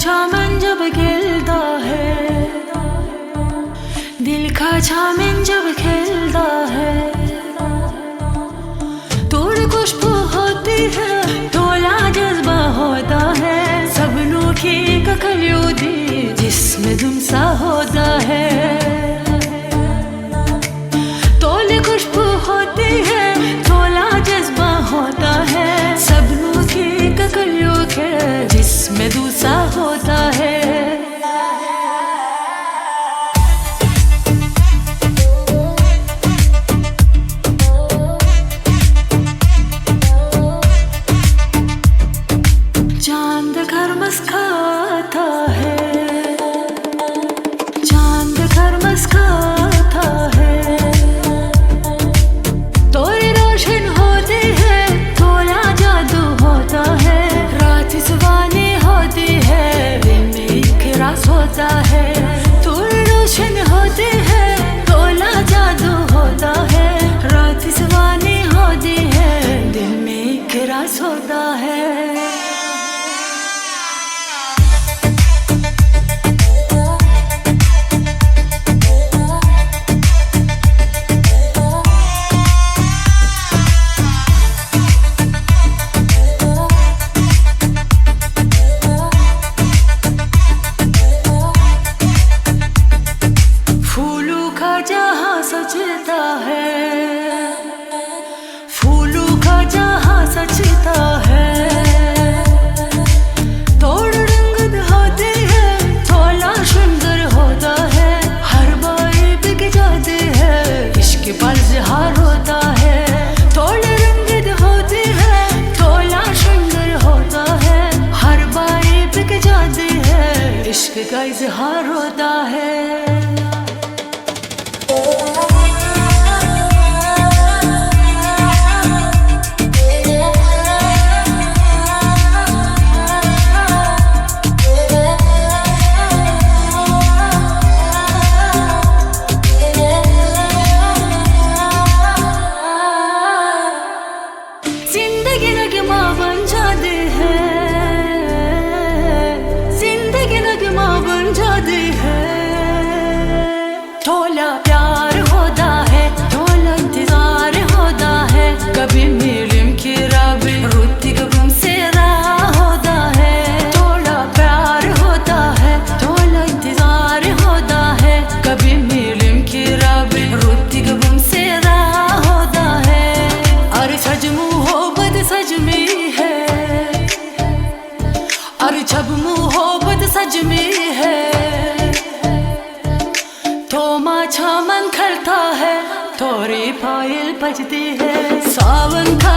छामन जब खेलता है, दिल का छामन जब खेलता है, थोड़ी खुशबू होती है, थोड़ा जज्बा होता है, सपनों की ककलियों जिसमें धुमसा होता है। थोड़ी खुशबू होती है, थोड़ा जज्बा होता है, सपनों की ककलियों के जिसमें दूसरा होता है। चांद घर मुस्कुराता है, चांद घर मुस्कुराता है, थोड़ी रोशन होती है, थोड़ा जादू होता है, रात सुहानी होती है, दिन में एक रास होता है, थोड़ी रोशन होती है, थोड़ा जादू होता है, रात सुहानी होती है, दिन में एक रास होता है। जहाँ सजता है, फूलों का जहाँ सजता है, थोड़ा रंगत होती है, थोड़ा सुंदर होता है, हर बारी बिक जाती है, इश्क पर इज़हार होता है, थोड़ा रंगत होती है, थोड़ा सुंदर होता है, हर बारी बिक जाती है, इश्क का इज़हार होता है। जिंदगी नगमा बन जाती है, जिंदगी नगमा बन जाती है, थोड़ा प्यार होता है, थोड़ा इंतजार होता है, कभी मिलन की राबी रुती कबूम से रहा होता है, थोड़ा प्यार होता है, थोड़ा इंतजार होता है, कभी मिलन की राबी रुती कबूम से रहा होता है, अरे सच मोहब्बत सच में है, अरे जब मोहब्बत सच में है, थोमा छामन खलता है, थोड़ी पायल बजती है, सावन का